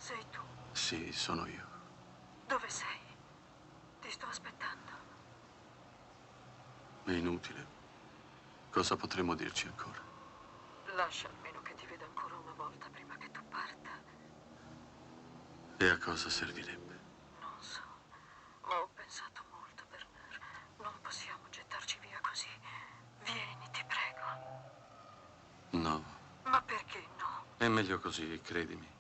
Sei tu? Sì, sono io. Dove sei? Ti sto aspettando. È inutile. Cosa potremmo dirci ancora? Lascia almeno che ti veda ancora una volta prima che tu parta. E a cosa servirebbe? Non so, ma ho pensato molto, Bernard. Non possiamo gettarci via così. Vieni, ti prego. No. Ma perché no? È meglio così, credimi.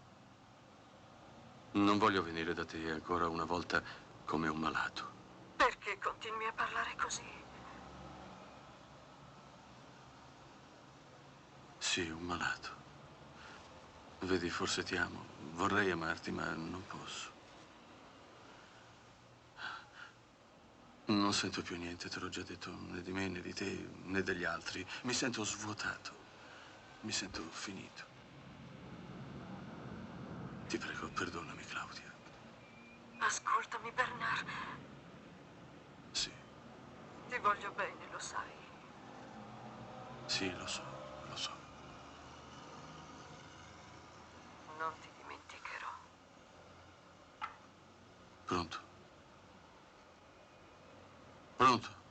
Non voglio venire da te ancora una volta come un malato. Perché continui a parlare così? Sì, un malato. Vedi, forse ti amo. Vorrei amarti, ma non posso. Non sento più niente, te l'ho già detto, né di me, né di te, né degli altri. Mi sento svuotato. Mi sento finito. Ti prego, perdonami, Claudia. Ascoltami, Bernard. Sì, Ti voglio bene, lo sai. sì, lo so, lo so. Non ti dimenticherò. Pronto? Pronto?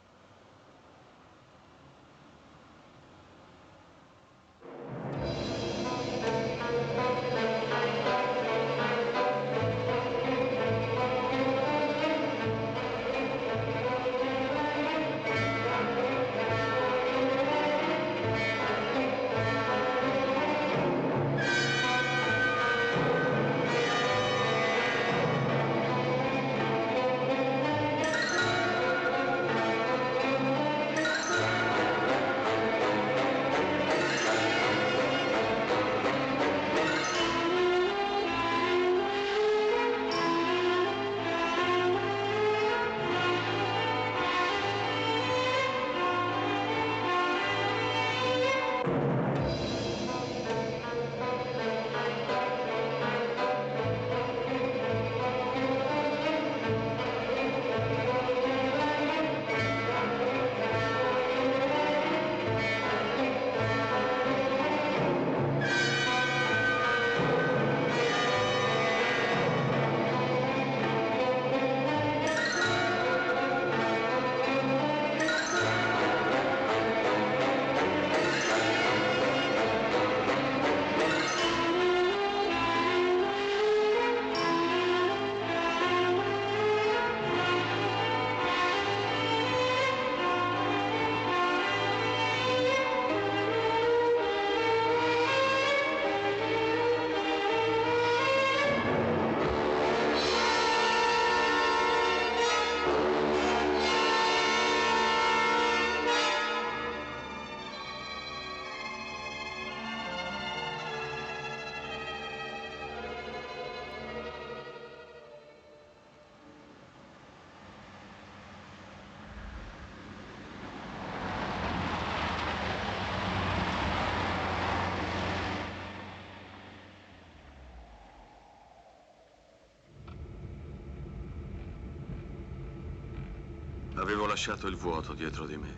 Avevo lasciato il vuoto dietro di me.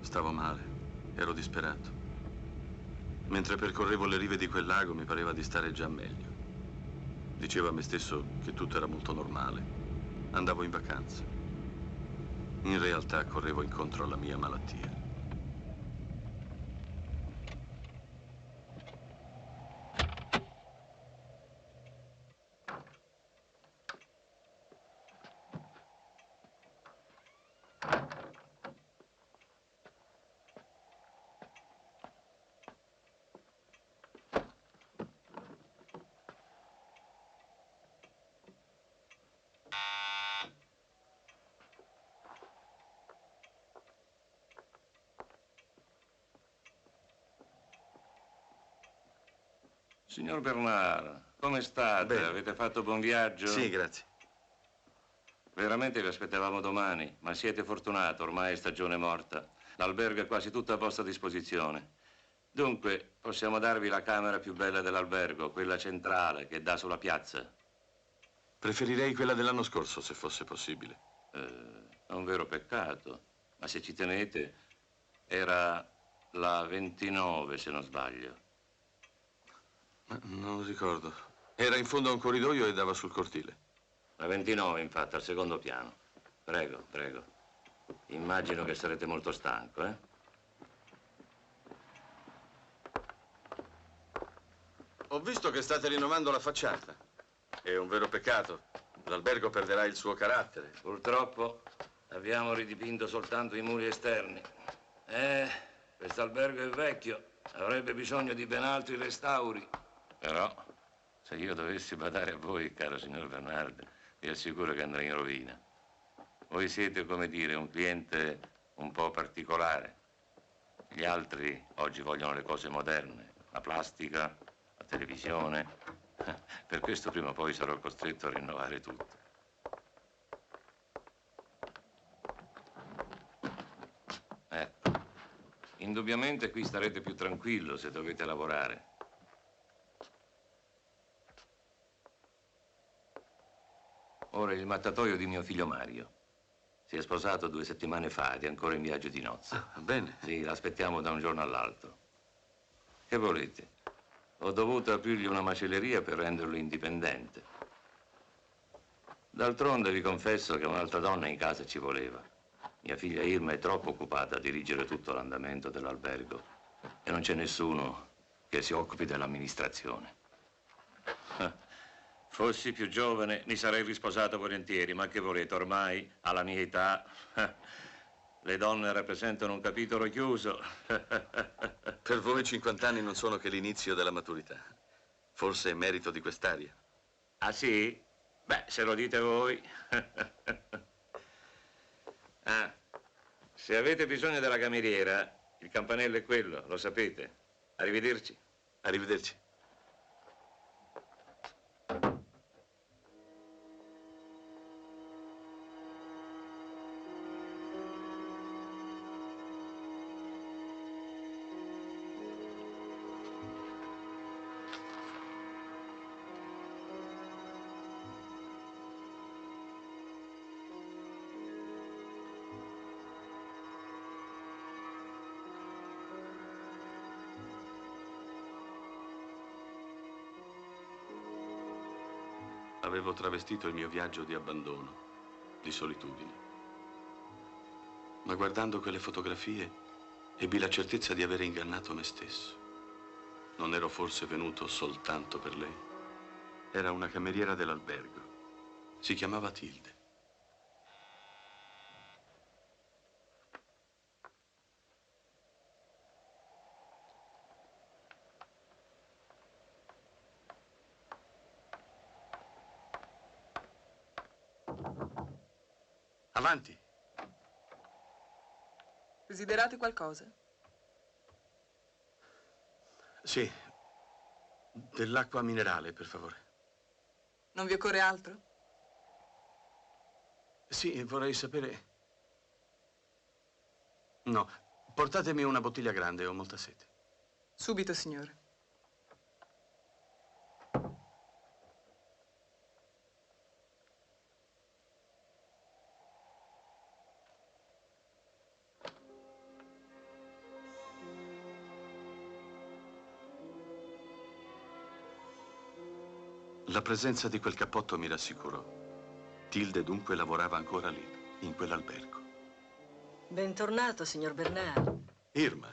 Stavo male, ero disperato. Mentre percorrevo le rive di quel lago mi pareva di stare già meglio. Dicevo a me stesso che tutto era molto normale. Andavo in vacanza. In realtà correvo incontro alla mia malattia. Signor Bernard, come state? Bene. Avete fatto buon viaggio? Sì, grazie. Veramente vi aspettavamo domani, ma siete fortunato, ormai è stagione morta. L'albergo è quasi tutto a vostra disposizione. Dunque, possiamo darvi la camera più bella dell'albergo, quella centrale, che dà sulla piazza. Preferirei quella dell'anno scorso, se fosse possibile. È un vero peccato, ma se ci tenete, era la 29, se non sbaglio. Ma non ricordo. Era in fondo a un corridoio e dava sul cortile. La 29, infatti, al secondo piano. Prego, prego. Immagino che sarete molto stanco, eh? Ho visto che state rinnovando la facciata. È un vero peccato. L'albergo perderà il suo carattere. Purtroppo abbiamo ridipinto soltanto i muri esterni. Questo albergo è vecchio. Avrebbe bisogno di ben altri restauri. Però, se io dovessi badare a voi, caro signor Bernard, vi assicuro che andrei in rovina. Voi siete, come dire, un cliente un po' particolare. Gli altri oggi vogliono le cose moderne, la plastica, la televisione. Per questo prima o poi sarò costretto a rinnovare tutto. Ecco, indubbiamente qui starete più tranquillo se dovete lavorare. Ora il mattatoio di mio figlio Mario. Si è sposato 2 settimane fa ed è ancora in viaggio di nozze. Ah, bene. Sì, l'aspettiamo da un giorno all'altro. Che volete? Ho dovuto aprirgli una macelleria per renderlo indipendente. D'altronde vi confesso che un'altra donna in casa ci voleva. Mia figlia Irma è troppo occupata a dirigere tutto l'andamento dell'albergo e non c'è nessuno che si occupi dell'amministrazione. Fossi più giovane, mi sarei risposato volentieri, ma che volete, ormai, alla mia età, le donne rappresentano un capitolo chiuso. Per voi 50 anni non sono che l'inizio della maturità. Forse è merito di quest'aria. Ah, sì? Beh, se lo dite voi. Ah, se avete bisogno della cameriera, il campanello è quello, lo sapete. Arrivederci. Arrivederci. Avevo travestito il mio viaggio di abbandono, di solitudine. Ma guardando quelle fotografie, ebbi la certezza di avere ingannato me stesso. Non ero forse venuto soltanto per lei? Era una cameriera dell'albergo. Si chiamava Tilde. Avanti. Desiderate qualcosa? Sì, dell'acqua minerale, per favore. Non vi occorre altro? Sì, vorrei sapere... No, portatemi una bottiglia grande, ho molta sete. Subito, signore. La presenza di quel cappotto mi rassicurò. Tilde dunque lavorava ancora lì, in quell'albergo. Bentornato, signor Bernard. Irma.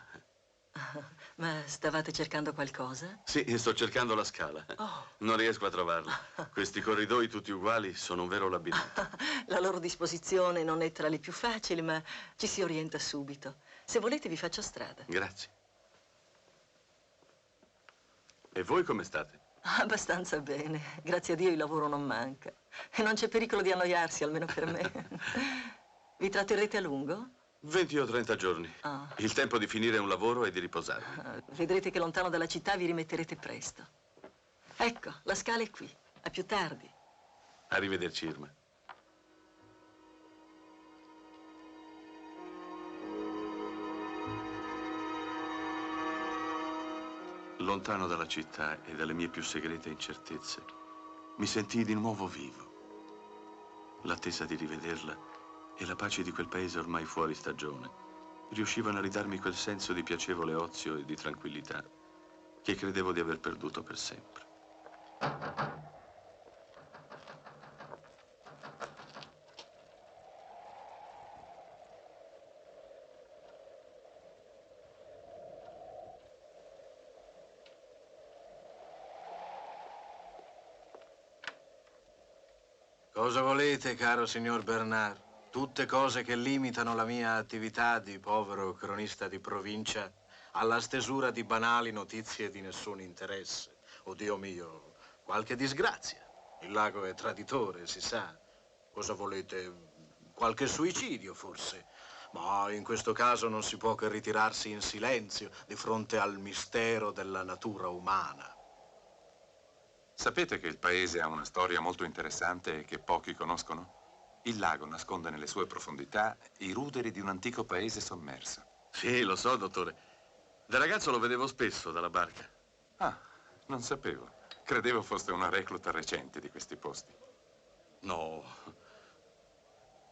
Ma stavate cercando qualcosa? Sì, sto cercando la scala. Oh. Non riesco a trovarla. Questi corridoi tutti uguali sono un vero labirinto. La loro disposizione non è tra le più facili, ma ci si orienta subito. Se volete vi faccio strada. Grazie. E voi come state? Abbastanza bene. Grazie a Dio il lavoro non manca. E non c'è pericolo di annoiarsi, almeno per me. Vi tratterrete a lungo? 20 o 30 giorni. Ah. Il tempo di finire un lavoro e di riposarmi. Vedrete che lontano dalla città vi rimetterete presto. Ecco, la scala è qui. A più tardi. Arrivederci, Irma. Lontano dalla città e dalle mie più segrete incertezze, mi sentii di nuovo vivo. L'attesa di rivederla e la pace di quel paese ormai fuori stagione riuscivano a ridarmi quel senso di piacevole ozio e di tranquillità che credevo di aver perduto per sempre. Cosa volete, caro signor Bernard? Tutte cose che limitano la mia attività di povero cronista di provincia alla stesura di banali notizie di nessun interesse. Oh Dio mio, qualche disgrazia. Il lago è traditore, si sa. Cosa volete? Qualche suicidio, forse? Ma in questo caso non si può che ritirarsi in silenzio di fronte al mistero della natura umana. Sapete che il paese ha una storia molto interessante e che pochi conoscono? Il lago nasconde nelle sue profondità i ruderi di un antico paese sommerso. Sì, lo so, dottore. Da ragazzo lo vedevo spesso dalla barca. Ah, non sapevo. Credevo foste una recluta recente di questi posti. No.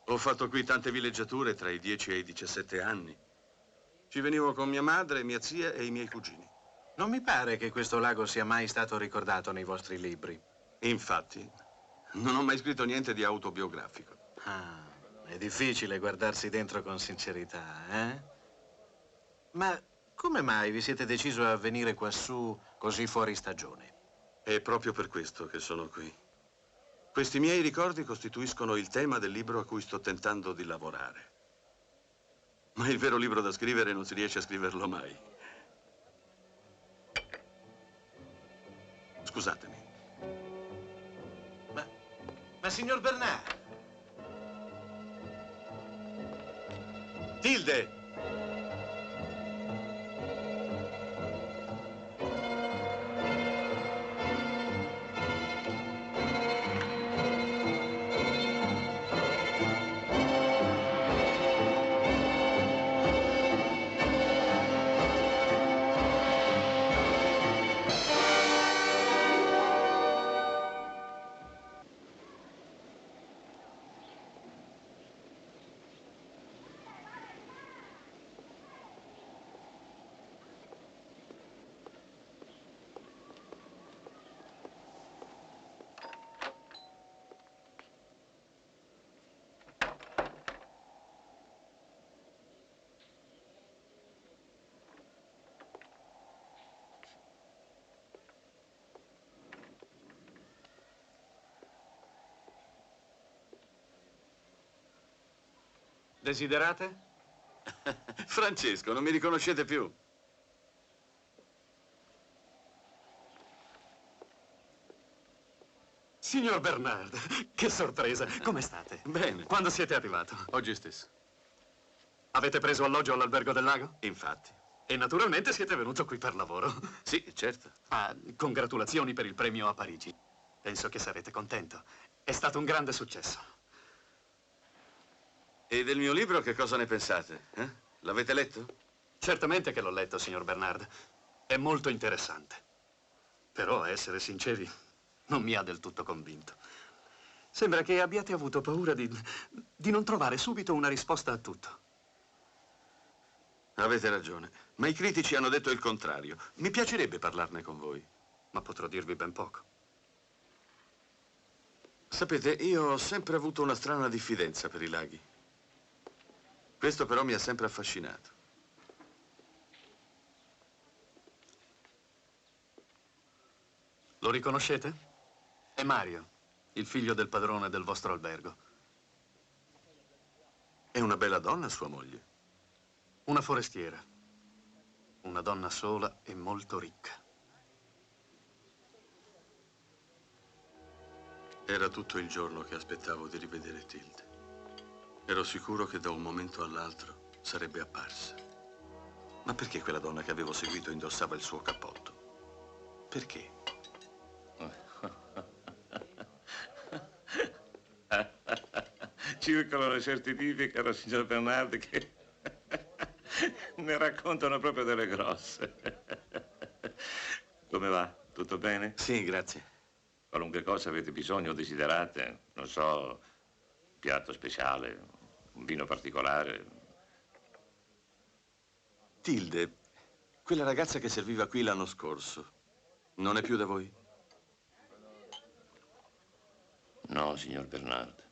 Ho fatto qui tante villeggiature tra i 10 e i 17 anni. Ci venivo con mia madre, mia zia e i miei cugini. Non mi pare che questo lago sia mai stato ricordato nei vostri libri. Infatti, non ho mai scritto niente di autobiografico. Ah, è difficile guardarsi dentro con sincerità, eh? Ma come mai vi siete deciso a venire quassù così fuori stagione? È proprio per questo che sono qui. Questi miei ricordi costituiscono il tema del libro a cui sto tentando di lavorare. Ma il vero libro da scrivere non si riesce a scriverlo mai. Scusatemi. Ma signor Bernard! Tilde! Desiderate? Francesco, non mi riconoscete più? Signor Bernard, che sorpresa. Come state? Bene. Quando siete arrivato? Oggi stesso. Avete preso alloggio all'albergo del lago? Infatti. E naturalmente siete venuto qui per lavoro. Sì, certo. Ah, congratulazioni per il premio a Parigi. Penso che sarete contento. È stato un grande successo. E del mio libro che cosa ne pensate? L'avete letto? Certamente che l'ho letto, signor Bernard. È molto interessante. Però, a essere sinceri, non mi ha del tutto convinto. Sembra che abbiate avuto paura di non trovare subito una risposta a tutto. Avete ragione, ma i critici hanno detto il contrario. Mi piacerebbe parlarne con voi. Ma potrò dirvi ben poco. Sapete, io ho sempre avuto una strana diffidenza per i laghi. Questo però mi ha sempre affascinato. Lo riconoscete? È Mario, il figlio del padrone del vostro albergo. È una bella donna, sua moglie. Una forestiera. Una donna sola e molto ricca. Era tutto il giorno che aspettavo di rivedere Tilde. Ero sicuro che da un momento all'altro sarebbe apparsa. Ma perché quella donna che avevo seguito indossava il suo cappotto? Perché? Circolano certi tipi, caro signor Bernard, che ne raccontano proprio delle grosse. Come va? Tutto bene? Sì, grazie. Qualunque cosa avete bisogno o desiderate, non so, un piatto speciale, un vino particolare. Tilde, quella ragazza che serviva qui l'anno scorso, non è più da voi? No, signor Bernard.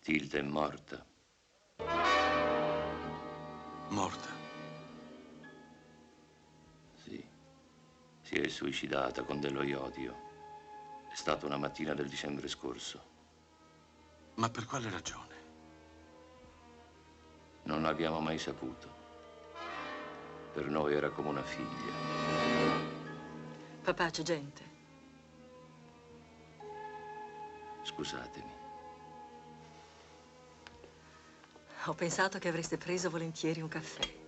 Tilde è morta. Morta. Sì, si è suicidata con dello iodio. È stata una mattina del dicembre scorso. Ma per quale ragione? Non l'abbiamo mai saputo. Per noi era come una figlia. Papà, c'è gente. Scusatemi. Ho pensato che avreste preso volentieri un caffè.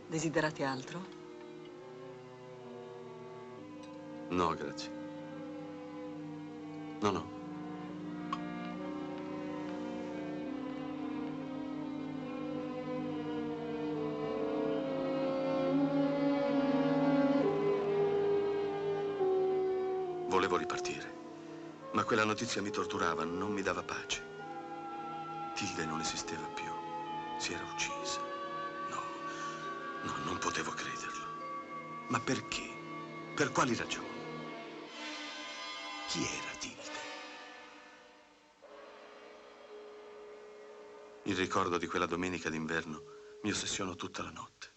Desiderate altro? No, grazie. No, no. Volevo ripartire, ma quella notizia mi torturava, non mi dava pace. Tilde non esisteva più, si era uccisa. No, no, non potevo crederlo. Ma perché? Per quali ragioni? Chi era Tilde? Il ricordo di quella domenica d'inverno mi ossessionò tutta la notte.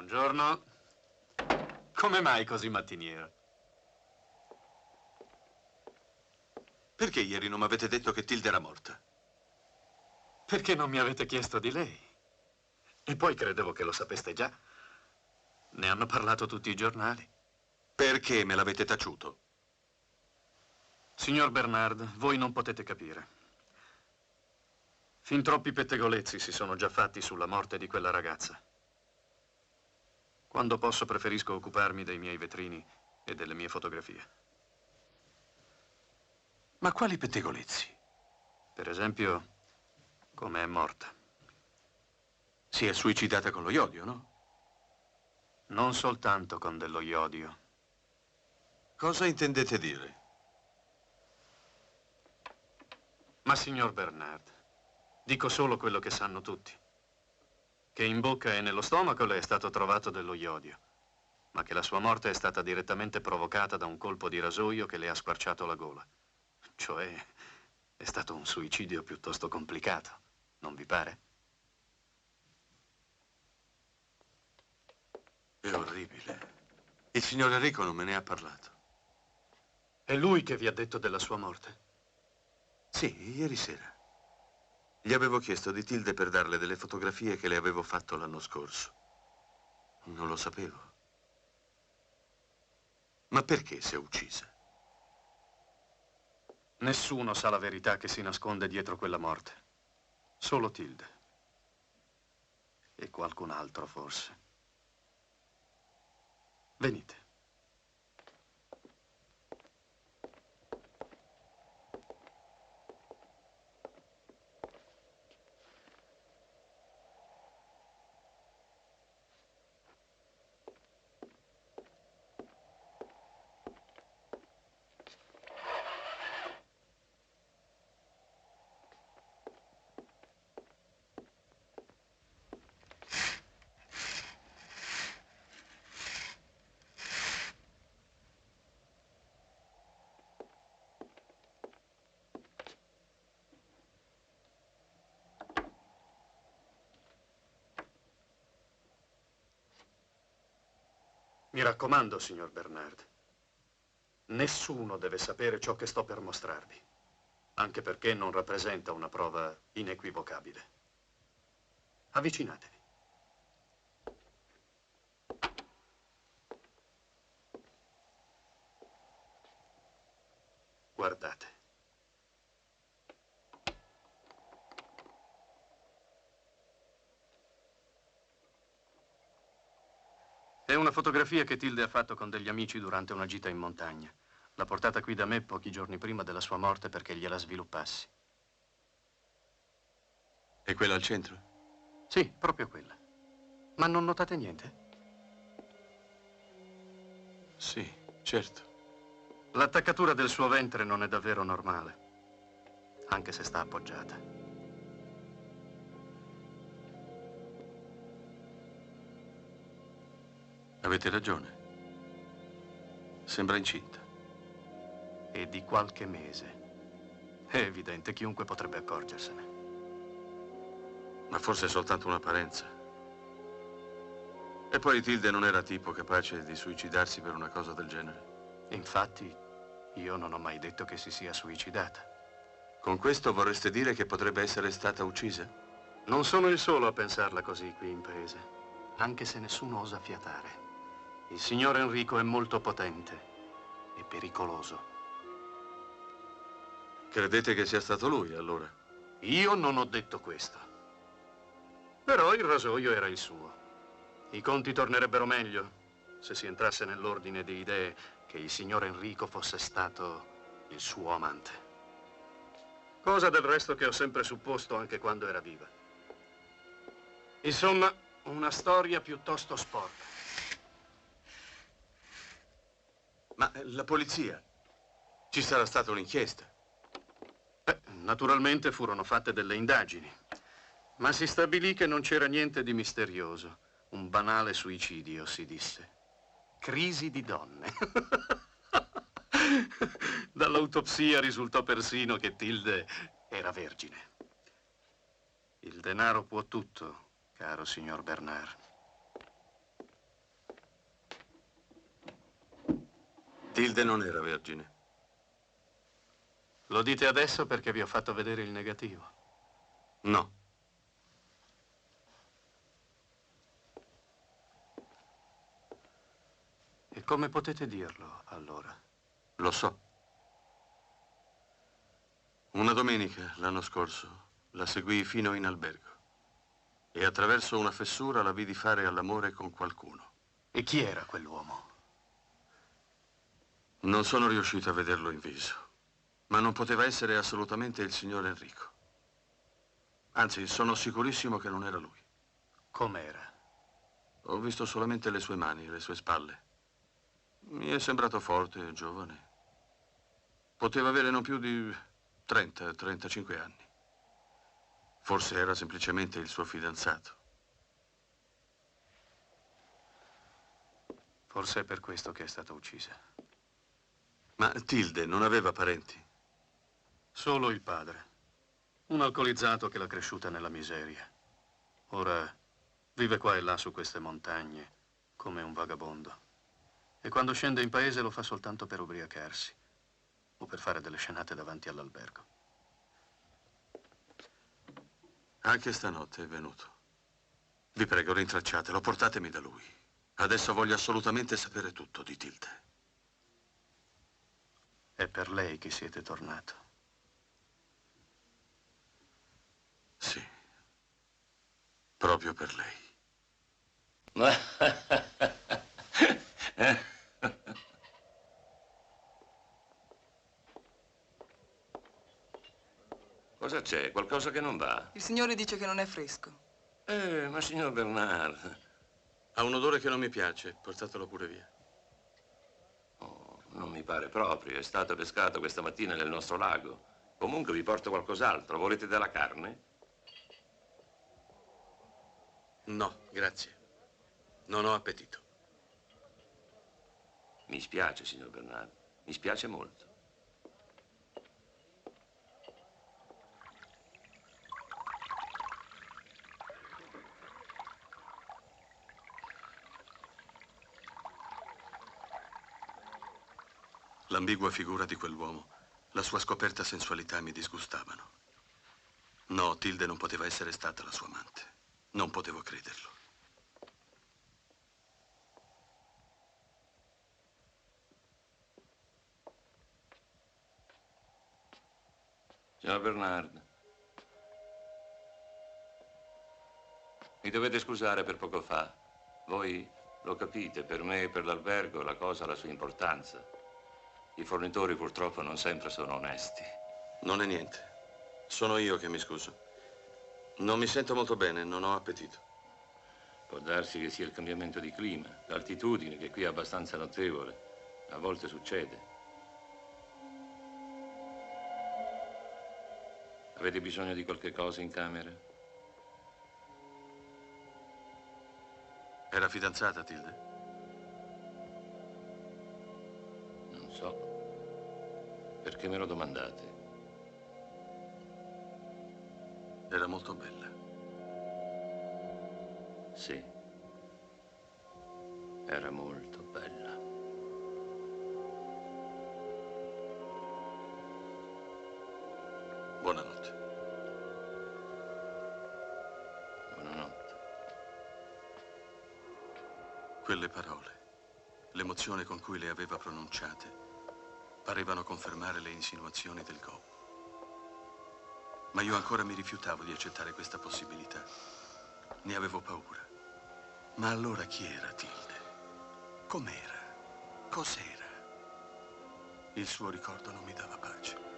Buongiorno. Come mai così mattiniero? Perché ieri non mi avete detto che Tilde era morta? Perché non mi avete chiesto di lei? E poi credevo che lo sapeste già. Ne hanno parlato tutti i giornali. Perché me l'avete taciuto? Signor Bernard, voi non potete capire. Fin troppi pettegolezzi si sono già fatti sulla morte di quella ragazza. Quando posso preferisco occuparmi dei miei vetrini e delle mie fotografie. Ma quali pettegolezzi? Per esempio, come è morta. Si è suicidata con lo iodio, no? Non soltanto con dello iodio. Cosa intendete dire? Ma signor Bernard, dico solo quello che sanno tutti. Che in bocca e nello stomaco le è stato trovato dello iodio, ma che la sua morte è stata direttamente provocata da un colpo di rasoio che le ha squarciato la gola. Cioè, è stato un suicidio piuttosto complicato, non vi pare? È orribile. Il signor Enrico non me ne ha parlato. È lui che vi ha detto della sua morte? Sì, ieri sera. Gli avevo chiesto di Tilde per darle delle fotografie che le avevo fatto l'anno scorso. Non lo sapevo. Ma perché si è uccisa? Nessuno sa la verità che si nasconde dietro quella morte. Solo Tilde. E qualcun altro, forse. Venite. Mi raccomando, signor Bernard. Nessuno deve sapere ciò che sto per mostrarvi, anche perché non rappresenta una prova inequivocabile. Avvicinatevi. Guardate. È una fotografia che Tilde ha fatto con degli amici durante una gita in montagna. L'ha portata qui da me pochi giorni prima della sua morte perché gliela sviluppassi. È quella al centro? Sì, proprio quella. Ma non notate niente? Sì, certo. L'attaccatura del suo ventre non è davvero normale, anche se sta appoggiata. Avete ragione. Sembra incinta. E di qualche mese. È evidente, chiunque potrebbe accorgersene. Ma forse è soltanto un'apparenza. E poi Tilde non era tipo capace di suicidarsi per una cosa del genere. Infatti, io non ho mai detto che si sia suicidata. Con questo vorreste dire che potrebbe essere stata uccisa? Non sono il solo a pensarla così qui in paese, anche se nessuno osa fiatare. Il signor Enrico è molto potente e pericoloso. Credete che sia stato lui, allora? Io non ho detto questo. Però il rasoio era il suo. I conti tornerebbero meglio se si entrasse nell'ordine di idee che il signor Enrico fosse stato il suo amante. Cosa del resto che ho sempre supposto anche quando era viva. Insomma, una storia piuttosto sporca. Ma la polizia? Ci sarà stata un'inchiesta? Naturalmente furono fatte delle indagini, ma si stabilì che non c'era niente di misterioso. Un banale suicidio, si disse. Crisi di donne. Dall'autopsia risultò persino che Tilde era vergine. Il denaro può tutto, caro signor Bernard. Tilde non era vergine. Lo dite adesso perché vi ho fatto vedere il negativo. No. E come potete dirlo, allora? Lo so. Una domenica, l'anno scorso, la seguii fino in albergo. E attraverso una fessura la vidi fare all'amore con qualcuno. E chi era quell'uomo? Non sono riuscito a vederlo in viso, ma non poteva essere assolutamente il signor Enrico. Anzi, sono sicurissimo che non era lui. Com'era? Ho visto solamente le sue mani e le sue spalle. Mi è sembrato forte e giovane. Poteva avere non più di 30-35 anni. Forse era semplicemente il suo fidanzato. Forse è per questo che è stata uccisa. Ma Tilde non aveva parenti? Solo il padre. Un alcolizzato che l'ha cresciuta nella miseria. Ora vive qua e là su queste montagne, come un vagabondo. E quando scende in paese lo fa soltanto per ubriacarsi o per fare delle scenate davanti all'albergo. Anche stanotte è venuto. Vi prego, rintracciatelo, portatemi da lui. Adesso voglio assolutamente sapere tutto di Tilde. È per lei che siete tornato. Sì, proprio per lei. Cosa c'è? Qualcosa che non va? Il signore dice che non è fresco. Ma signor Bernard, Ha un odore che non mi piace, portatelo pure via. non mi pare proprio. È stato pescato questa mattina nel nostro lago. Comunque vi porto qualcos'altro. Volete della carne? No, grazie. Non ho appetito. Mi spiace, signor Bernard. Mi spiace molto. L'ambigua figura di quell'uomo, la sua scoperta sensualità mi disgustavano. No, Tilde non poteva essere stata la sua amante. Non potevo crederlo. Signor Bernard, mi dovete scusare per poco fa. Voi lo capite, per me e per l'albergo la cosa ha la sua importanza. I fornitori purtroppo non sempre sono onesti. Non è niente. Sono io che mi scuso. Non mi sento molto bene, non ho appetito. Può darsi che sia il cambiamento di clima, l'altitudine che qui è abbastanza notevole. A volte succede. Avete bisogno di qualche cosa in camera? Era fidanzata, Tilde? Non so. Perché me lo domandate? Era molto bella. Sì. Era molto bella. Buonanotte. Buonanotte. Quelle parole, l'emozione con cui le aveva pronunciate, parevano confermare le insinuazioni del Gobbo. Ma io ancora mi rifiutavo di accettare questa possibilità. Ne avevo paura. Ma allora chi era Tilde? Com'era? Cos'era? Il suo ricordo non mi dava pace.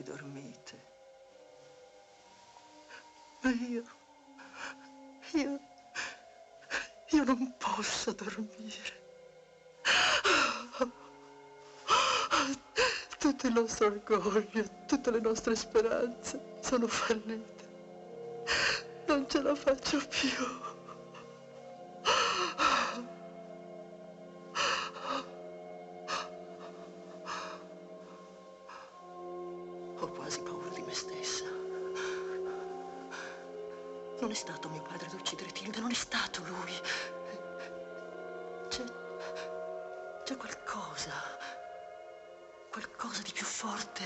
voi dormite. Ma io non posso dormire. Tutto il nostro orgoglio, tutte le nostre speranze sono fallite. Non ce la faccio più. Ho quasi paura di me stessa. Non è stato mio padre ad uccidere Tilde, non è stato lui. C'è qualcosa di più forte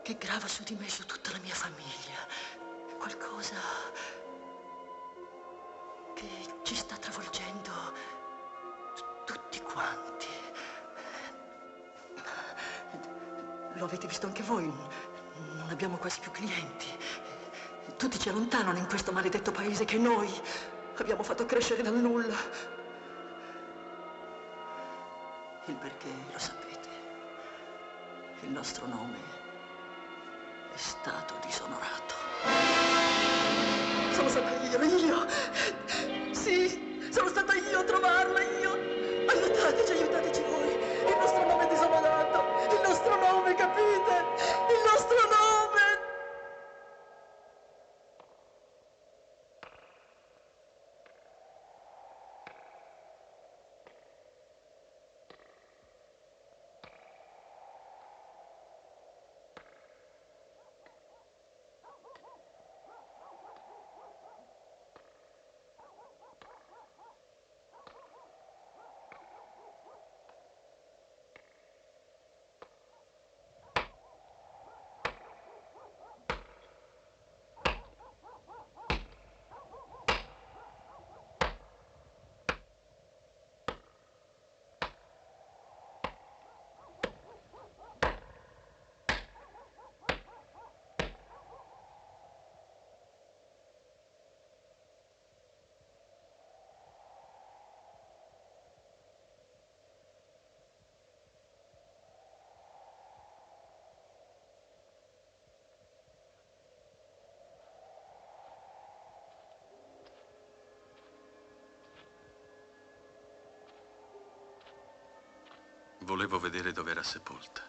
che grava su di me e su tutta la mia famiglia. Qualcosa che ci sta travolgendo tutti quanti. Lo avete visto anche voi? Non abbiamo quasi più clienti. Tutti ci allontanano in questo maledetto paese che noi abbiamo fatto crescere dal nulla. Il perché lo sapete. Il nostro nome è stato disonorato. Sono stata io! Sì, sono stata io a trovarla, io! Aiutateci voi! Il nostro nome è disonorato! Il nostro nome, capite? Il nostro nome! Volevo vedere dove era sepolta,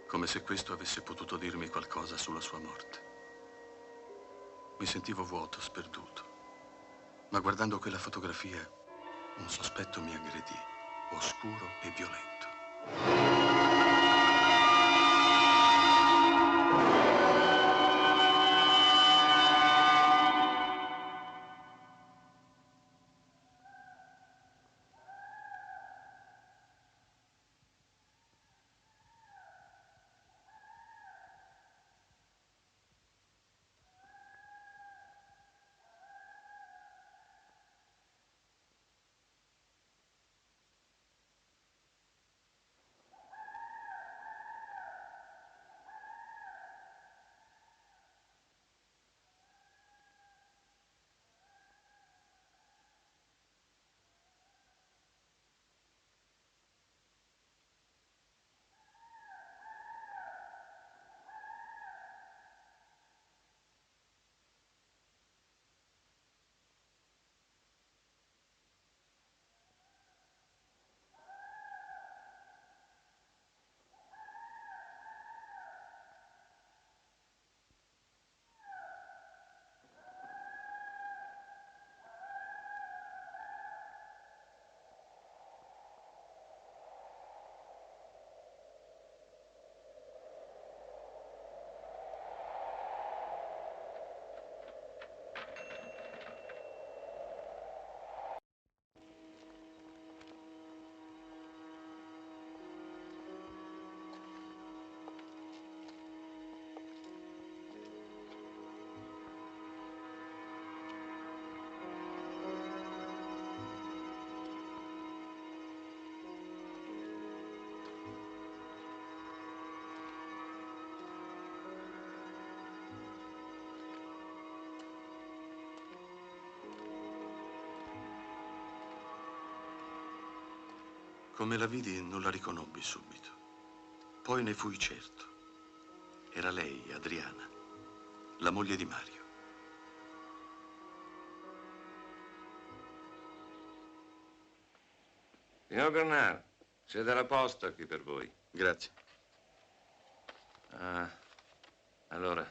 come se questo avesse potuto dirmi qualcosa sulla sua morte. Mi sentivo vuoto, sperduto, ma guardando quella fotografia un sospetto mi aggredì, oscuro e violento. Come la vidi non la riconobbi subito. Poi ne fui certo. Era lei, Adriana, la moglie di Mario. Signor Bernard, c'è della posta qui per voi. Grazie. Ah, allora,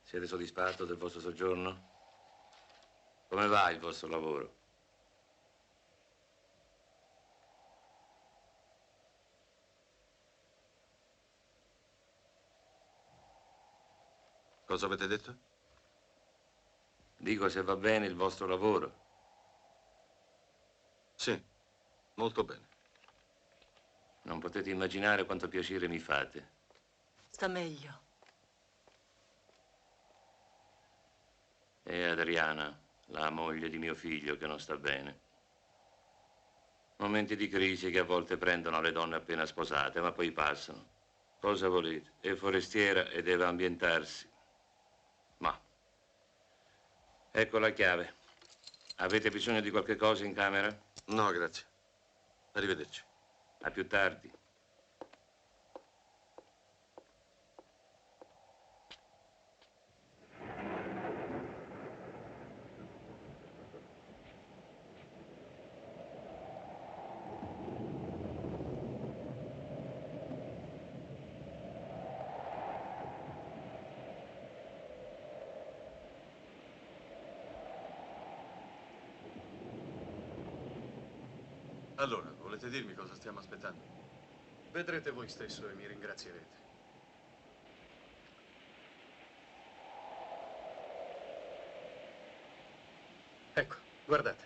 siete soddisfatto del vostro soggiorno? Come va il vostro lavoro? Cosa avete detto? Dico se va bene il vostro lavoro. Sì, molto bene. Non potete immaginare quanto piacere mi fate. Sta meglio. E Adriana, la moglie di mio figlio, che non sta bene. Momenti di crisi che a volte prendono le donne appena sposate, ma poi passano. Cosa volete? È forestiera e deve ambientarsi. Ma ecco la chiave. Avete bisogno di qualche cosa in camera? No, grazie. Arrivederci. A più tardi. Allora, volete dirmi cosa stiamo aspettando? Vedrete voi stesso e mi ringrazierete. Ecco, guardate.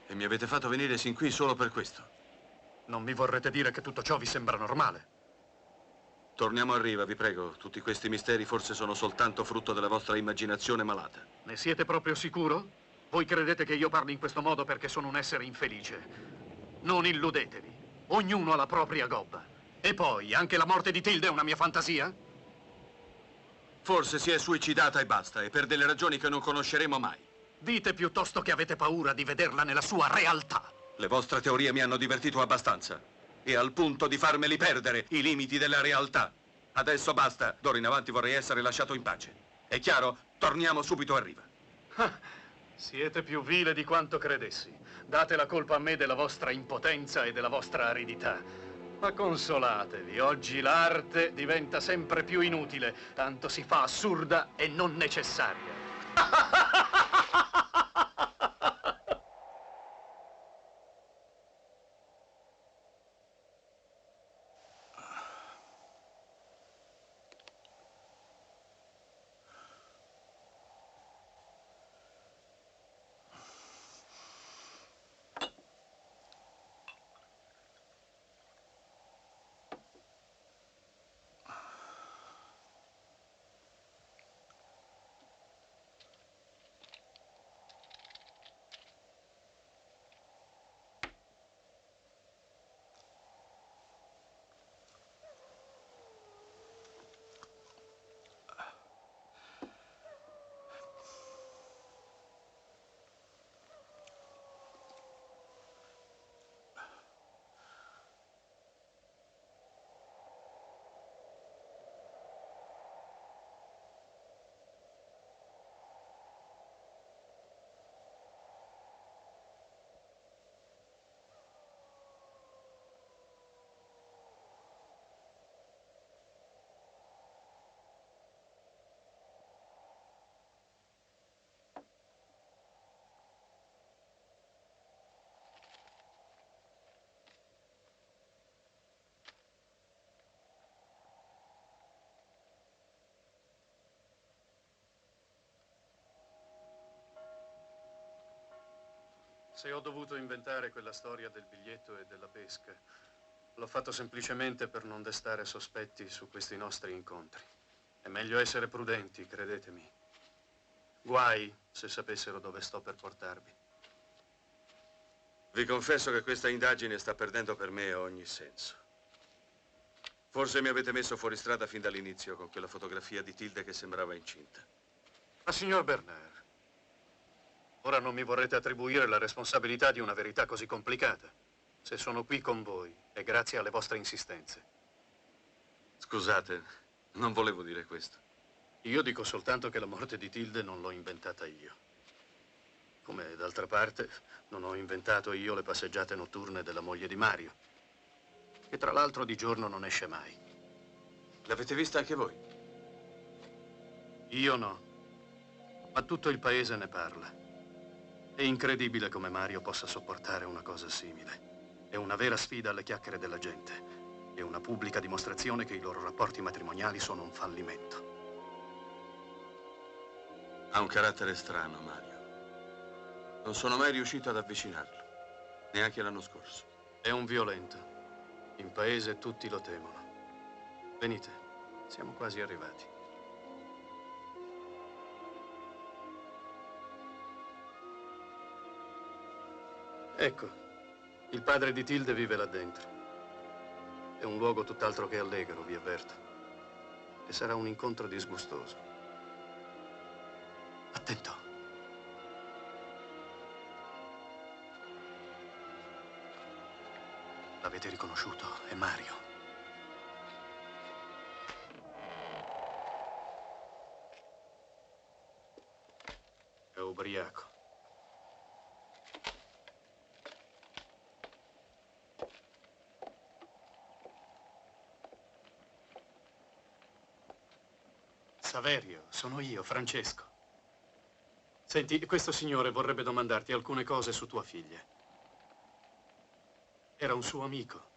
E mi avete fatto venire sin qui solo per questo? Non mi vorrete dire che tutto ciò vi sembra normale? Torniamo a riva, vi prego. Tutti questi misteri forse sono soltanto frutto della vostra immaginazione malata. Ne siete proprio sicuro? Voi credete che io parli in questo modo perché sono un essere infelice? Non illudetevi. Ognuno ha la propria gobba. E poi, anche la morte di Tilde è una mia fantasia? Forse si è suicidata e basta, e per delle ragioni che non conosceremo mai. Dite piuttosto che avete paura di vederla nella sua realtà. Le vostre teorie mi hanno divertito abbastanza. E al punto di farmeli perdere i limiti della realtà. Adesso basta. D'ora in avanti vorrei essere lasciato in pace. È chiaro? Torniamo subito a riva. Ah, siete più vile di quanto credessi. Date la colpa a me della vostra impotenza e della vostra aridità. Ma consolatevi, oggi l'arte diventa sempre più inutile, tanto si fa assurda e non necessaria. Se ho dovuto inventare quella storia del biglietto e della pesca, l'ho fatto semplicemente per non destare sospetti su questi nostri incontri. È meglio essere prudenti, credetemi. Guai se sapessero dove sto per portarvi. Vi confesso che questa indagine sta perdendo per me ogni senso. Forse mi avete messo fuori strada fin dall'inizio con quella fotografia di Tilde che sembrava incinta. Ma signor Bernard, ora non mi vorrete attribuire la responsabilità di una verità così complicata. Se sono qui con voi è grazie alle vostre insistenze. Scusate, non volevo dire questo. Io dico soltanto che la morte di Tilde non l'ho inventata io. Come d'altra parte non ho inventato io le passeggiate notturne della moglie di Mario, che tra l'altro di giorno non esce mai. L'avete vista anche voi? Io no, ma tutto il paese ne parla. È incredibile come Mario possa sopportare una cosa simile. È una vera sfida alle chiacchiere della gente. È una pubblica dimostrazione che i loro rapporti matrimoniali sono un fallimento. Ha un carattere strano, Mario. Non sono mai riuscito ad avvicinarlo, neanche l'anno scorso. È un violento. In paese tutti lo temono. Venite, siamo quasi arrivati. Ecco, il padre di Tilde vive là dentro. È un luogo tutt'altro che allegro, vi avverto. E sarà un incontro disgustoso. Attento. L'avete riconosciuto? È Mario. È ubriaco. Saverio, sono io, Francesco. Senti, questo signore vorrebbe domandarti alcune cose su tua figlia. Era un suo amico.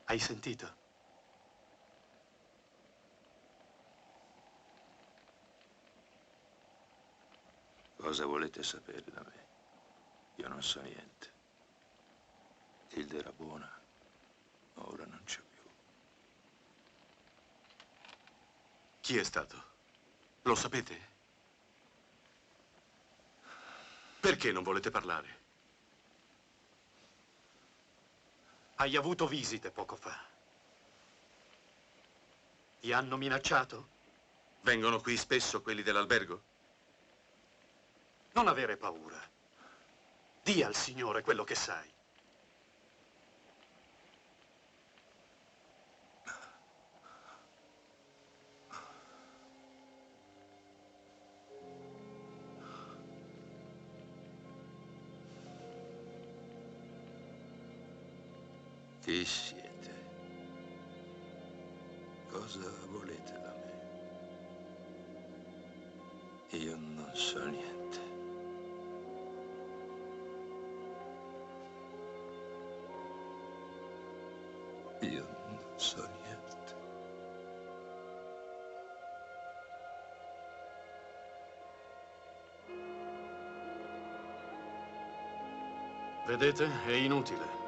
Hai sentito? Cosa volete sapere da me? Io non so niente. Tilde era buona, ma ora non c'è più. Chi è stato? Lo sapete? Perché non volete parlare? Hai avuto visite poco fa. Ti hanno minacciato? Vengono qui spesso quelli dell'albergo? Non avere paura. Dì al Signore quello che sai. Chi siete? Cosa volete da me? Io non so niente. Io non so niente. Vedete? È inutile.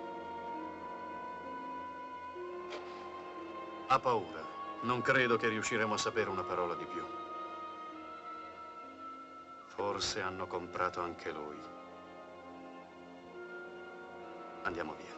Ha paura. Non credo che riusciremo a sapere una parola di più. Forse hanno comprato anche lui. Andiamo via.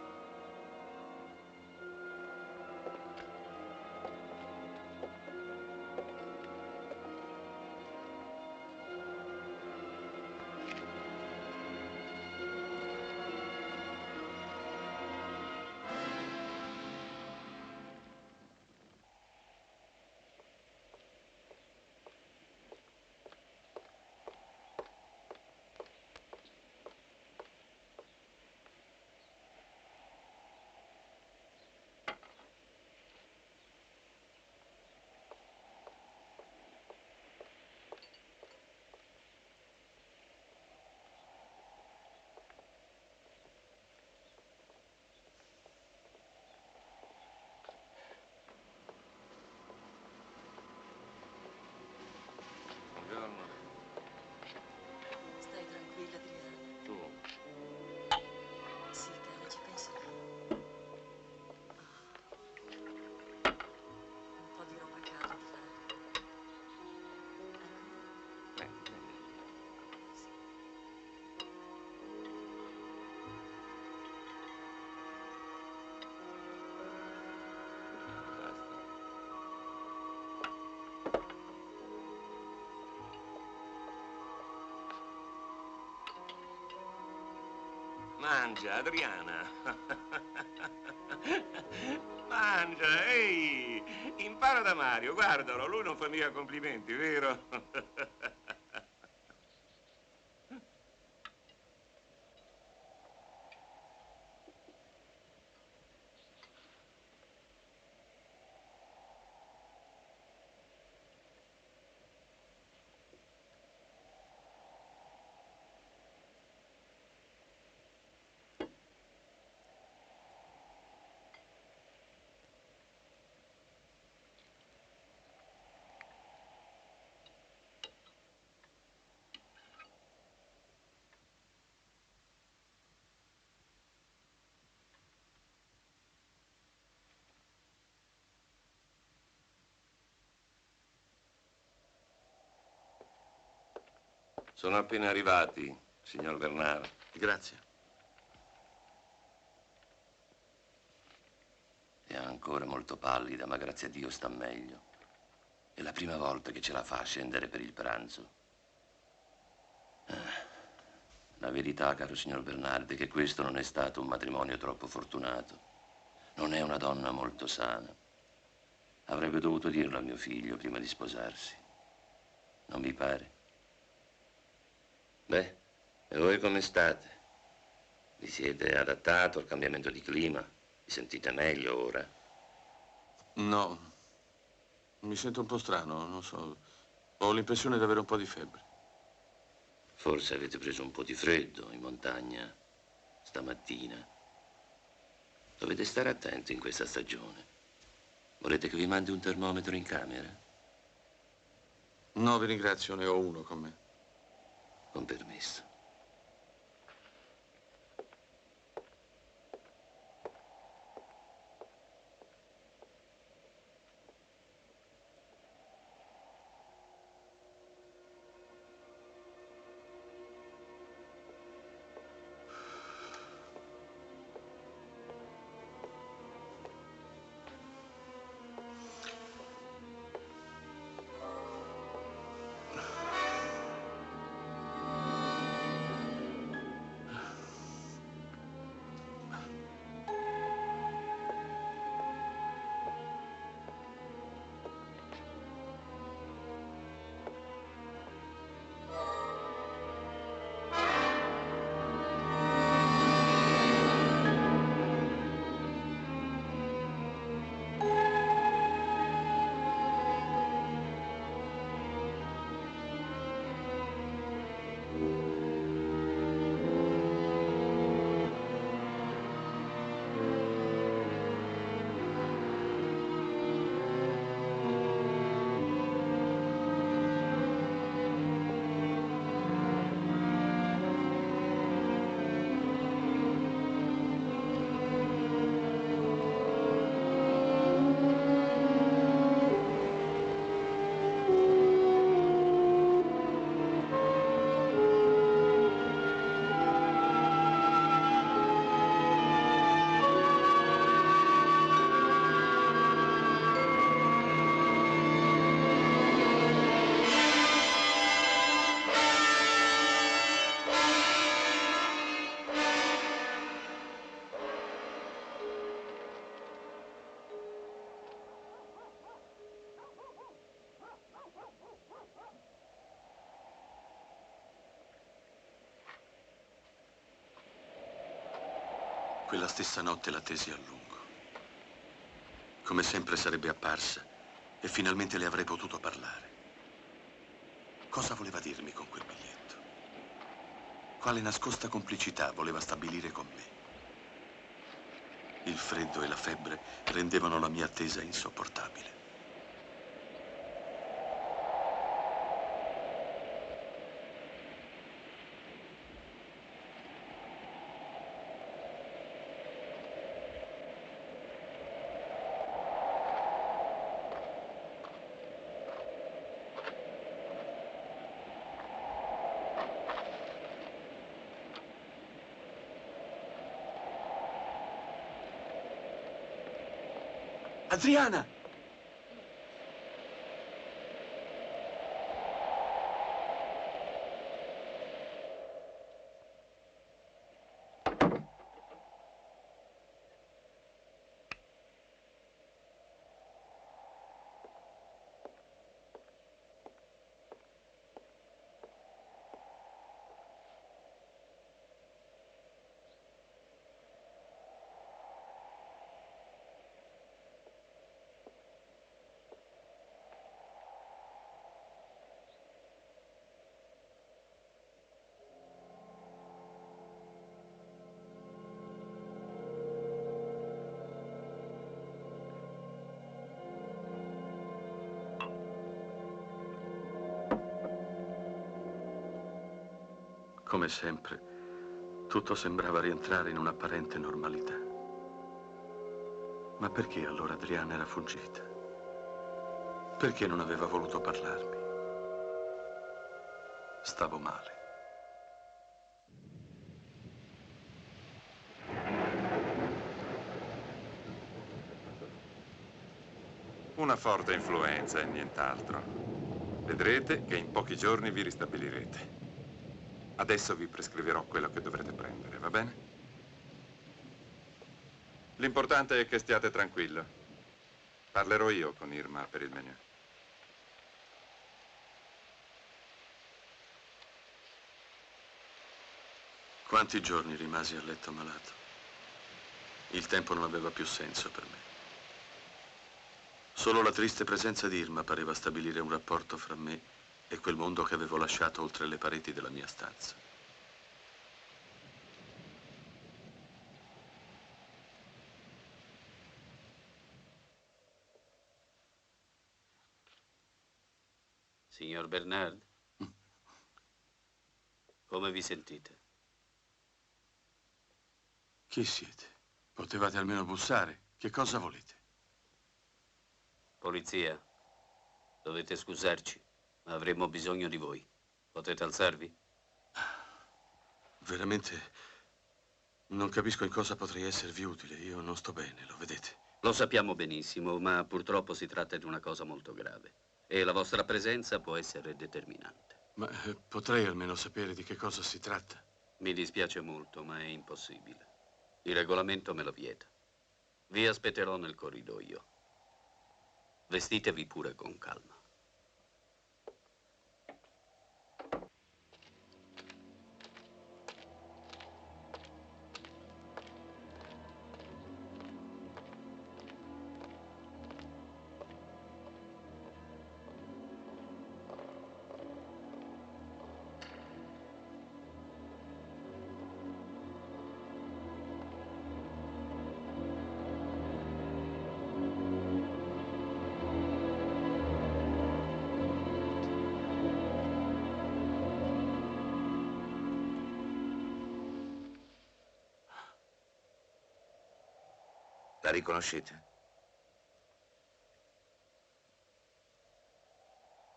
Mangia, Adriana. Mangia, ehi! Impara da Mario, guardalo, lui non fa mica complimenti, vero? Sono appena arrivati, signor Bernard. Grazie. È ancora molto pallida, ma grazie a Dio sta meglio. È la prima volta che ce la fa a scendere per il pranzo. La verità, caro signor Bernard, è che questo non è stato un matrimonio troppo fortunato. Non è una donna molto sana. Avrebbe dovuto dirlo a mio figlio prima di sposarsi. Non vi pare? Beh, e voi come state? Vi siete adattato al cambiamento di clima? Vi sentite meglio ora? No, mi sento un po' strano, non so. Ho l'impressione di avere un po' di febbre. Forse avete preso un po' di freddo in montagna stamattina. Dovete stare attenti in questa stagione. Volete che vi mandi un termometro in camera? No, vi ringrazio, ne ho uno con me. Con permesso. Quella stessa notte l'attesi a lungo. Come sempre sarebbe apparsa e finalmente le avrei potuto parlare. Cosa voleva dirmi con quel biglietto? Quale nascosta complicità voleva stabilire con me? Il freddo e la febbre rendevano la mia attesa insopportabile. Adriana! Come sempre, tutto sembrava rientrare in un'apparente normalità. Ma perché allora Adriana era fuggita? Perché non aveva voluto parlarmi? Stavo male. Una forte influenza e nient'altro. Vedrete che in pochi giorni vi ristabilirete. Adesso vi prescriverò quello che dovrete prendere, va bene? L'importante è che stiate tranquillo. Parlerò io con Irma per il menù. Quanti giorni rimasi a letto malato? Il tempo non aveva più senso per me. Solo la triste presenza di Irma pareva stabilire un rapporto fra me e quel mondo che avevo lasciato oltre le pareti della mia stanza. Signor Bernard, come vi sentite? Chi siete? Potevate almeno bussare. Che cosa volete? Polizia, dovete scusarci, ma avremmo bisogno di voi. Potete alzarvi? Veramente non capisco in cosa potrei esservi utile. Io non sto bene, lo vedete? Lo sappiamo benissimo, ma purtroppo si tratta di una cosa molto grave. E la vostra presenza può essere determinante. Ma potrei almeno sapere di che cosa si tratta? Mi dispiace molto, ma è impossibile. Il regolamento me lo vieta. Vi aspetterò nel corridoio. Vestitevi pure con calma. La riconoscete?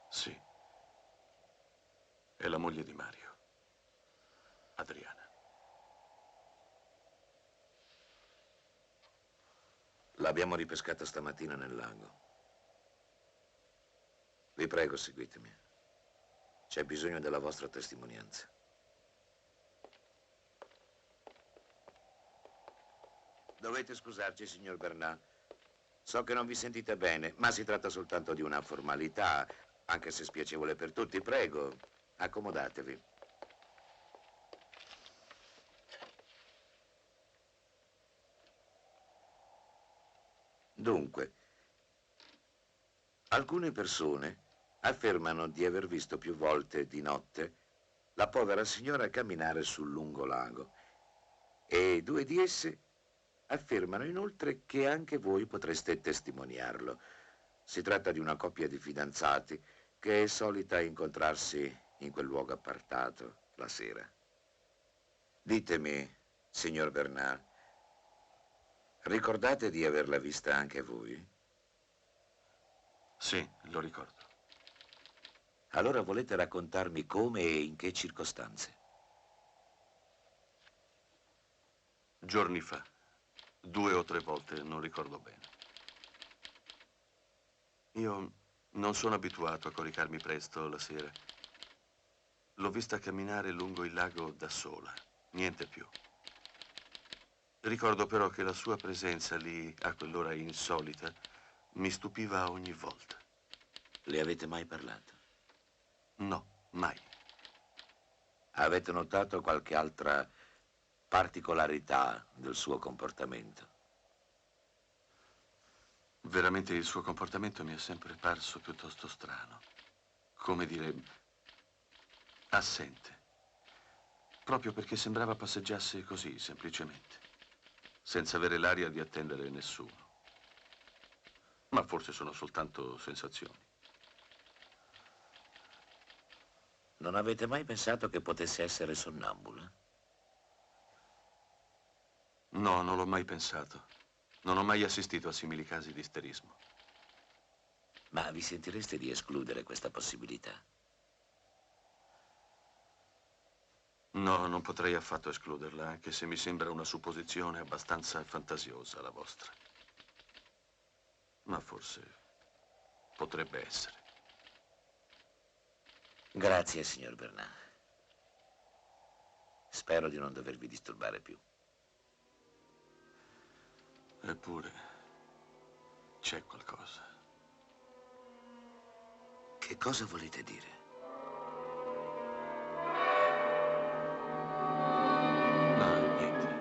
Sì. È la moglie di Mario. Adriana. L'abbiamo ripescata stamattina nel lago. Vi prego, seguitemi. C'è bisogno della vostra testimonianza. Dovete scusarci, signor Bernard. So che non vi sentite bene, ma si tratta soltanto di una formalità, anche se spiacevole per tutti. Prego, accomodatevi. Dunque, alcune persone affermano di aver visto più volte di notte la povera signora camminare sul lungo lago e 2 di esse affermano inoltre che anche voi potreste testimoniarlo. Si tratta di una coppia di fidanzati che è solita incontrarsi in quel luogo appartato la sera. Ditemi, signor Bernard, ricordate di averla vista anche voi? Sì, lo ricordo. Allora volete raccontarmi come e in che circostanze? Giorni fa. 2 o 3 volte, non ricordo bene. Io non sono abituato a coricarmi presto la sera. L'ho vista camminare lungo il lago da sola, niente più. Ricordo però che la sua presenza lì, a quell'ora insolita, mi stupiva ogni volta. Le avete mai parlato? No, mai. Avete notato qualche altra particolarità del suo comportamento? Veramente il suo comportamento mi è sempre parso piuttosto strano. Come dire, assente. Proprio perché sembrava passeggiasse così, semplicemente, senza avere l'aria di attendere nessuno. Ma forse sono soltanto sensazioni. Non avete mai pensato che potesse essere sonnambula? No, non l'ho mai pensato. Non ho mai assistito a simili casi di isterismo. Ma vi sentireste di escludere questa possibilità? No, non potrei affatto escluderla, anche se mi sembra una supposizione abbastanza fantasiosa la vostra. Ma forse potrebbe essere. Grazie, signor Bernard. Spero di non dovervi disturbare più. Eppure c'è qualcosa. Che cosa volete dire? No, niente.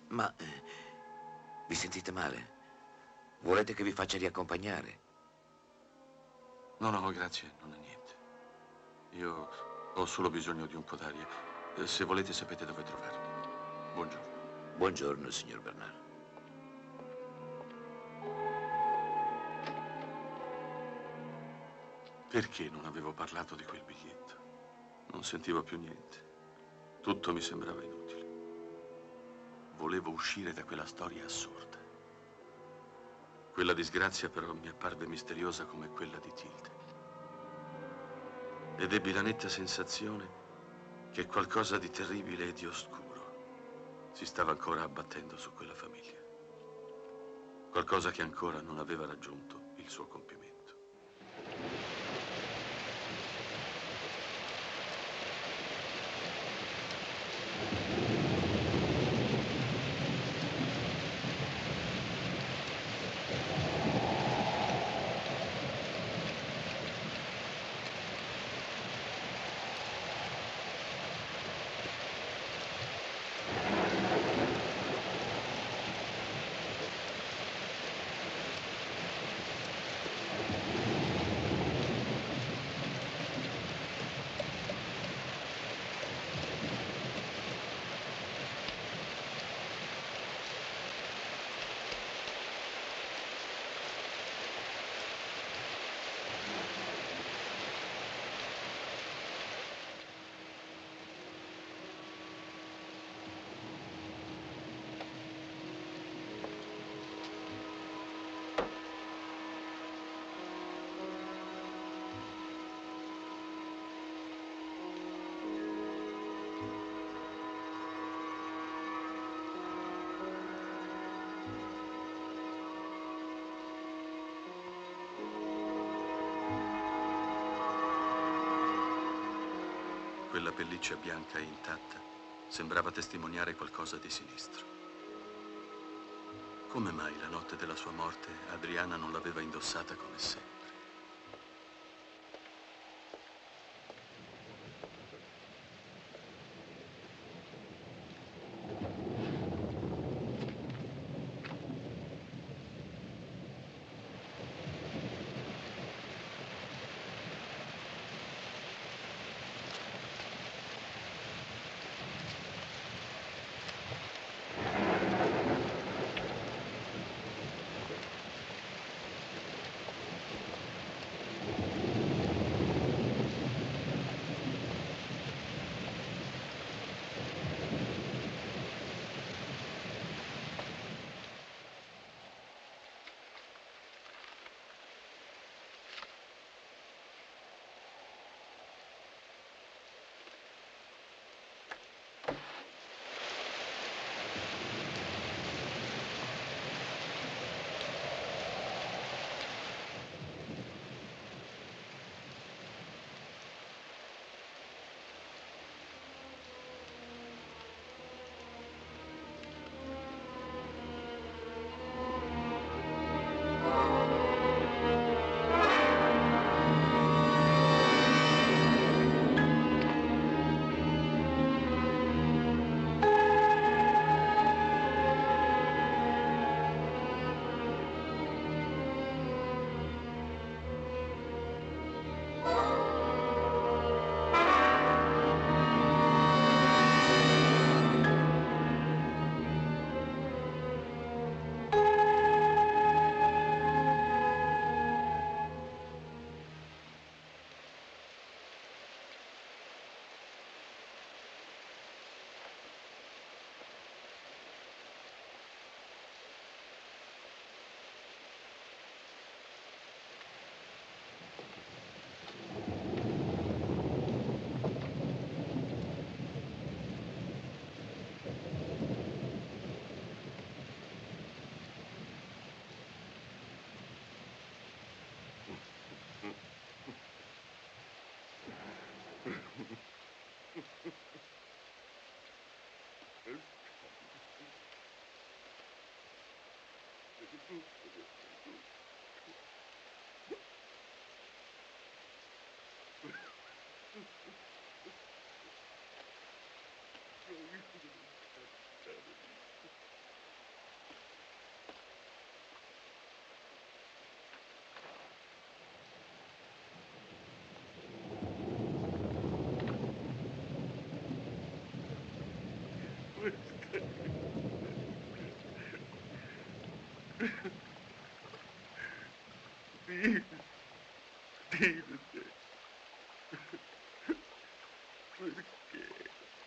Ma vi sentite male? Volete che vi faccia riaccompagnare? No, no, grazie, non è niente. Io ho solo bisogno di un po' d'aria. Se volete sapete dove trovarmi. Buongiorno. Buongiorno, signor Bernard. Perché non avevo parlato di quel biglietto? Non sentivo più niente. Tutto mi sembrava inutile. Volevo uscire da quella storia assurda. Quella disgrazia però mi apparve misteriosa come quella di Tilde. Ed ebbi la netta sensazione che qualcosa di terribile e di oscuro si stava ancora abbattendo su quella famiglia. Qualcosa che ancora non aveva raggiunto il suo compimento. Quella pelliccia bianca e intatta sembrava testimoniare qualcosa di sinistro. Come mai la notte della sua morte Adriana non l'aveva indossata come sempre?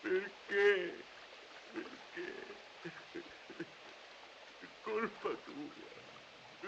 Perché? È colpa tua. È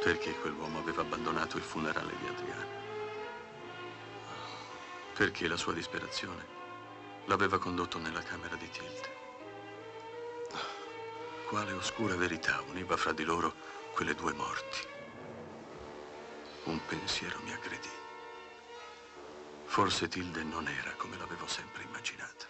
Perché quell'uomo aveva abbandonato il funerale di Adriana? Perché la sua disperazione l'aveva condotto nella camera di Tilde? Quale oscura verità univa fra di loro quelle due morti? Un pensiero mi aggredì. Forse Tilde non era come l'avevo sempre immaginata.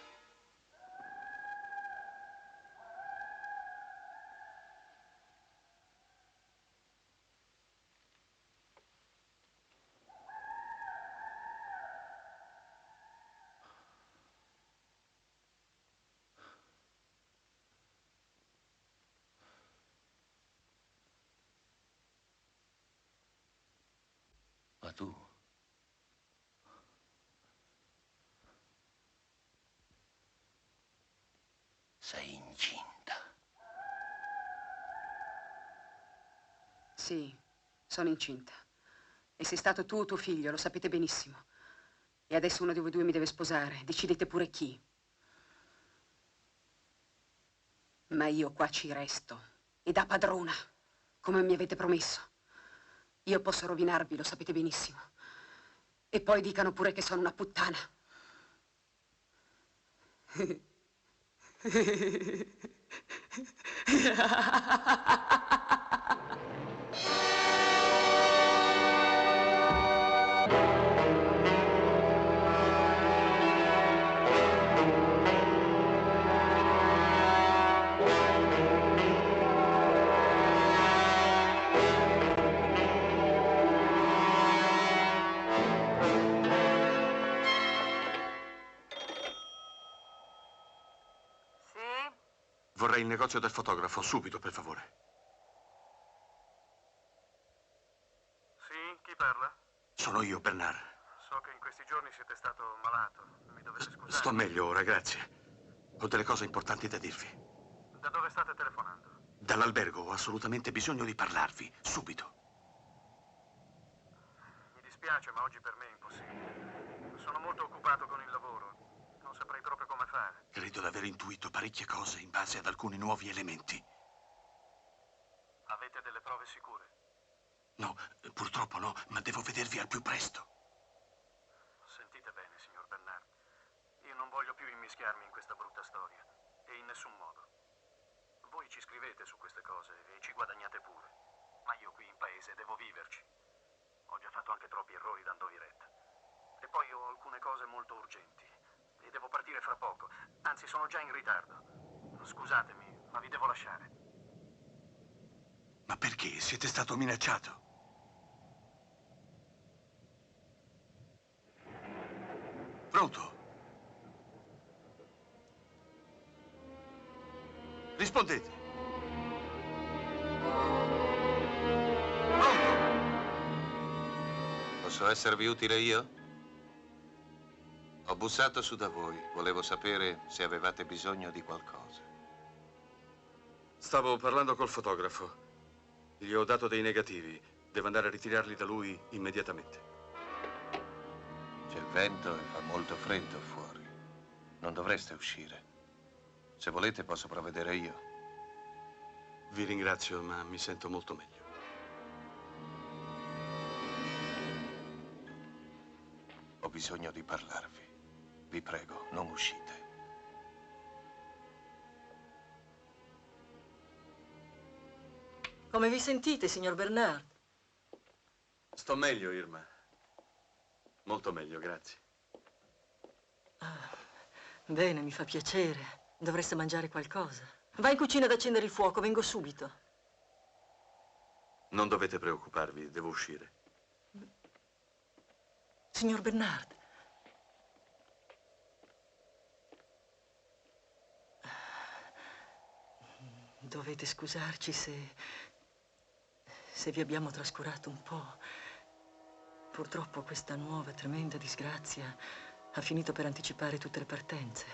Ma tu? Sei incinta. Sì, sono incinta. E sei stato tu o tuo figlio, lo sapete benissimo. E adesso uno di voi due mi deve sposare. Decidete pure chi. Ma io qua ci resto. E da padrona, come mi avete promesso. Io posso rovinarvi, lo sapete benissimo. E poi dicano pure che sono una puttana. Vorrei il negozio del fotografo, subito, per favore. Sì, chi parla? Sono io, Bernard. So che in questi giorni siete stato malato. Mi dovete scusare. Sto meglio ora, grazie. Ho delle cose importanti da dirvi. Da dove state telefonando? Dall'albergo ho assolutamente bisogno di parlarvi, subito. Mi dispiace, ma oggi per me è impossibile. Sono molto occupato con il lavoro. Non saprei proprio come fare. Credo di aver intuito parecchie cose in base ad alcuni nuovi elementi. Avete delle prove sicure? No, purtroppo no, ma devo vedervi al più presto. Sentite bene, signor Bernard. Io non voglio più immischiarmi in questa brutta storia. E in nessun modo. Voi ci scrivete su queste cose e ci guadagnate pure. Ma io qui in paese devo viverci. Ho già fatto anche troppi errori dandovi retta. E poi ho alcune cose molto urgenti. E devo partire fra poco. Anzi, sono già in ritardo. Scusatemi, ma vi devo lasciare. Ma perché? Siete stato minacciato? Pronto? Rispondete. Pronto? Posso esservi utile io? Ho bussato su da voi. Volevo sapere se avevate bisogno di qualcosa. Stavo parlando col fotografo. Gli ho dato dei negativi. Devo andare a ritirarli da lui immediatamente. C'è vento e fa molto freddo fuori. Non dovreste uscire. Se volete posso provvedere io. Vi ringrazio, ma mi sento molto meglio. Ho bisogno di parlarvi. Vi prego, non uscite. Come vi sentite, signor Bernard? Sto meglio, Irma. Molto meglio, grazie. Bene, mi fa piacere. Dovreste mangiare qualcosa. Vai in cucina ad accendere il fuoco, vengo subito. Non dovete preoccuparvi, devo uscire. Signor Bernard. Dovete scusarci se vi abbiamo trascurato un po'. Purtroppo questa nuova tremenda disgrazia ha finito per anticipare tutte le partenze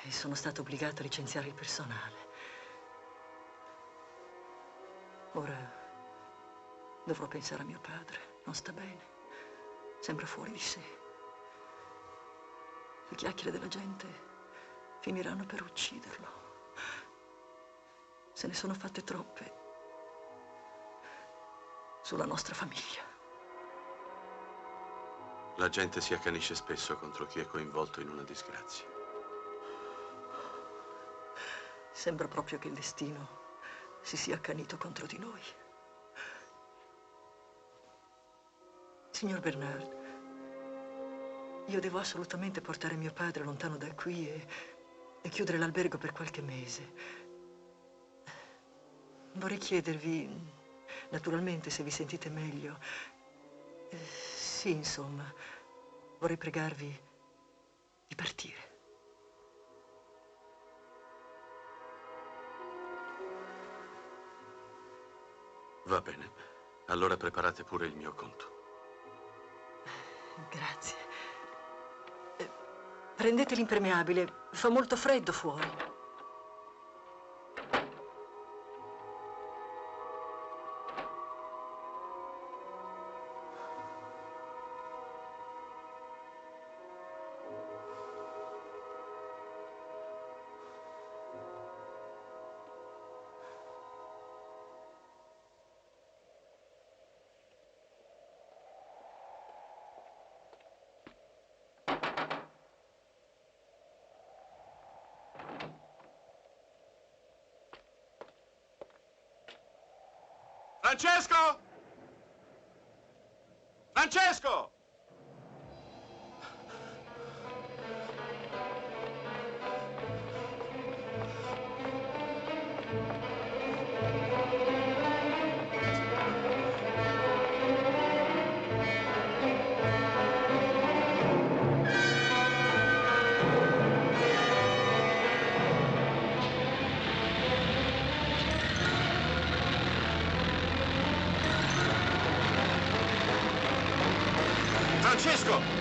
e sono stato obbligato a licenziare il personale. Ora dovrò pensare a mio padre. Non sta bene. Sembra fuori di sé. Le chiacchiere della gente finiranno per ucciderlo. Se ne sono fatte troppe sulla nostra famiglia. La gente si accanisce spesso contro chi è coinvolto in una disgrazia. Sembra proprio che il destino si sia accanito contro di noi. Signor Bernard, io devo assolutamente portare mio padre lontano da qui e chiudere l'albergo per qualche mese. Vorrei chiedervi, naturalmente, se vi sentite meglio. Sì, insomma, vorrei pregarvi di partire. Va bene. Allora preparate pure il mio conto. Grazie. Prendete l'impermeabile, fa molto freddo fuori. Francesco! Francesco! Francesco!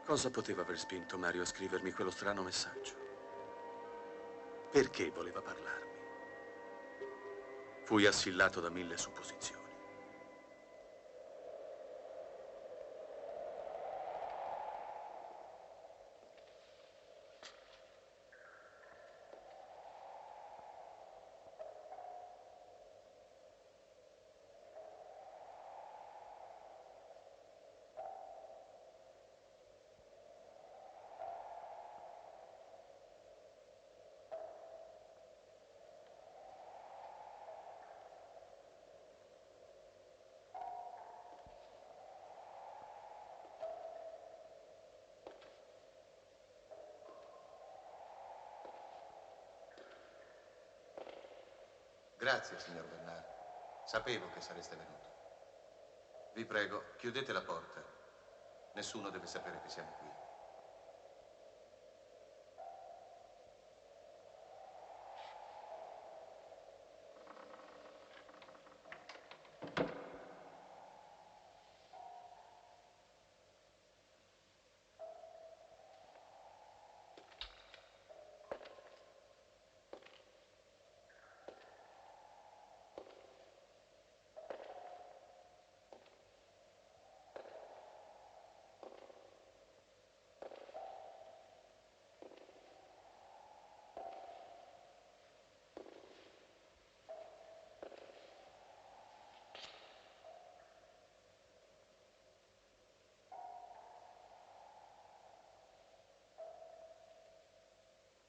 Cosa poteva aver spinto Mario a scrivermi quello strano messaggio? Perché voleva parlarmi? Fui assillato da 1000 supposizioni. Grazie, signor Bernard. Sapevo che sareste venuto. Vi prego, chiudete la porta. Nessuno deve sapere che siamo qui.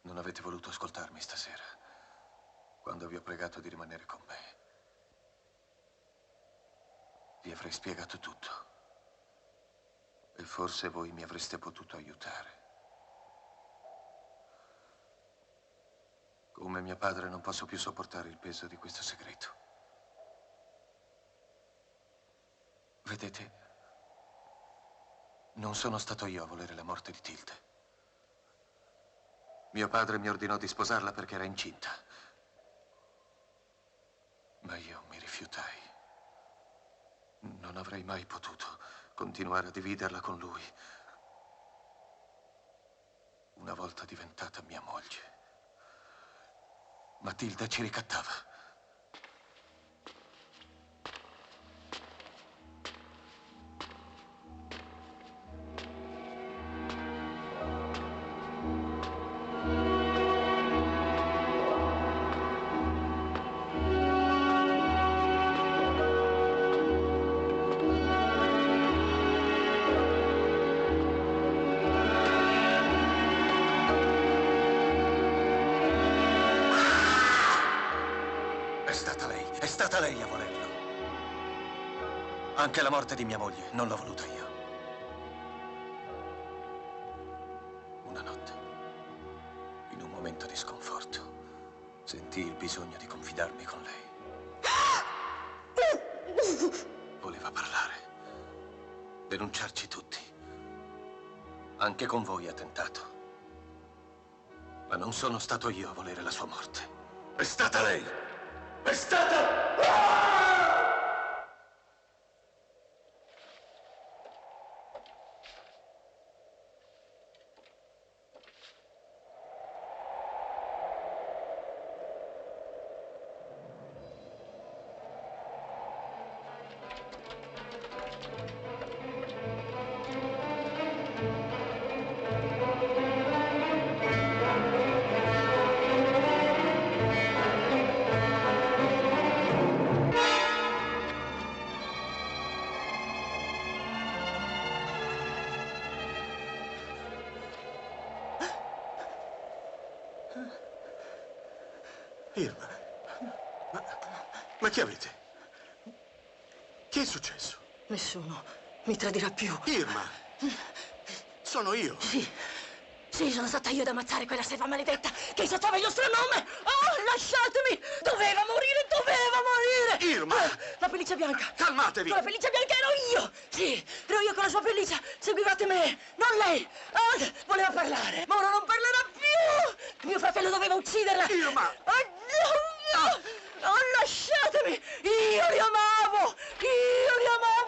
Non avete voluto ascoltarmi stasera, quando vi ho pregato di rimanere con me. Vi avrei spiegato tutto. E forse voi mi avreste potuto aiutare. Come mio padre non posso più sopportare il peso di questo segreto. Vedete, non sono stato io a volere la morte di Tilde. Mio padre mi ordinò di sposarla perché era incinta. Ma io mi rifiutai. Non avrei mai potuto continuare a dividerla con lui. Una volta diventata mia moglie. Matilda ci ricattava. È stata lei a volerlo. Anche la morte di mia moglie non l'ho voluta io. Una notte, in un momento di sconforto, sentii il bisogno di confidarmi con lei. Voleva parlare, denunciarci tutti. Anche con voi ha tentato. Ma non sono stato io a volere la sua morte. È stata lei! È stata... Irma, ma che avete? Che è successo? Nessuno mi tradirà più. Irma! Sono io! Sì, sono stata io ad ammazzare quella serva maledetta che esaltava il nostro nome! Oh, lasciatemi! Doveva morire! Irma! La pelliccia bianca! Calmatevi! Con la pelliccia bianca ero io! Sì, ero io con la sua pelliccia! Seguivate me, non lei! Voleva parlare, ma ora non parlerà più! Mio fratello doveva ucciderla! Irma! No, lasciatemi! Io li amavo,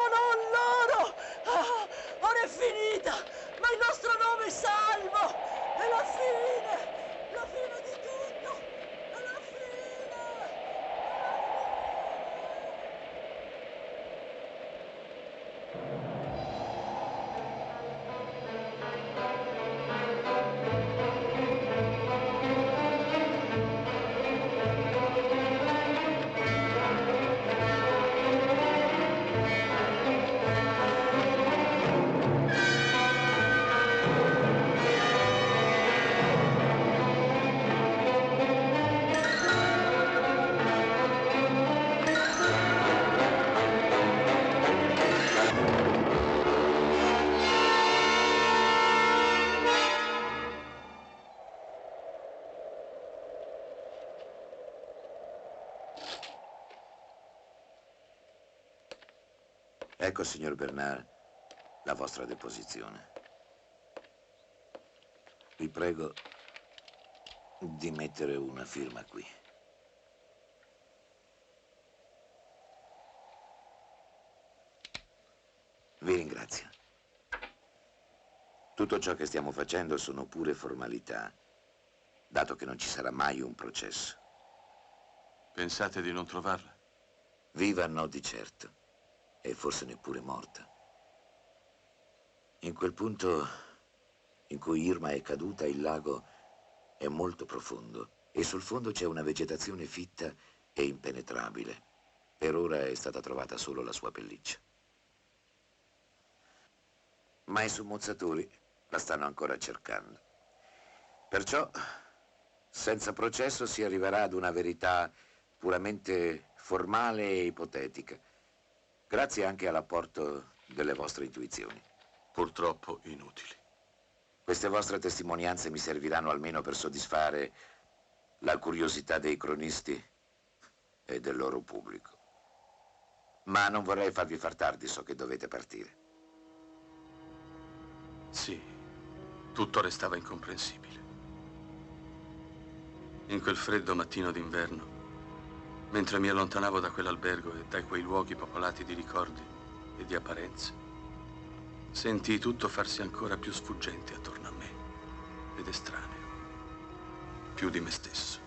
non loro! Ora è finita! Ma il nostro Ecco, signor Bernard, la vostra deposizione. Vi prego di mettere una firma qui. Vi ringrazio. Tutto ciò che stiamo facendo sono pure formalità, dato che non ci sarà mai un processo. Pensate di non trovarla? Viva no di certo, e forse neppure morta. In quel punto in cui Irma è caduta, il lago è molto profondo e sul fondo c'è una vegetazione fitta e impenetrabile. Per ora è stata trovata solo la sua pelliccia. Ma i sommozzatori la stanno ancora cercando. Perciò, senza processo, si arriverà ad una verità puramente formale e ipotetica, grazie anche all'apporto delle vostre intuizioni. Purtroppo inutili. Queste vostre testimonianze mi serviranno almeno per soddisfare la curiosità dei cronisti e del loro pubblico. Ma non vorrei farvi far tardi, so che dovete partire. Sì, tutto restava incomprensibile. In quel freddo mattino d'inverno, mentre mi allontanavo da quell'albergo e da quei luoghi popolati di ricordi e di apparenze, sentii tutto farsi ancora più sfuggente attorno a me ed estraneo, più di me stesso.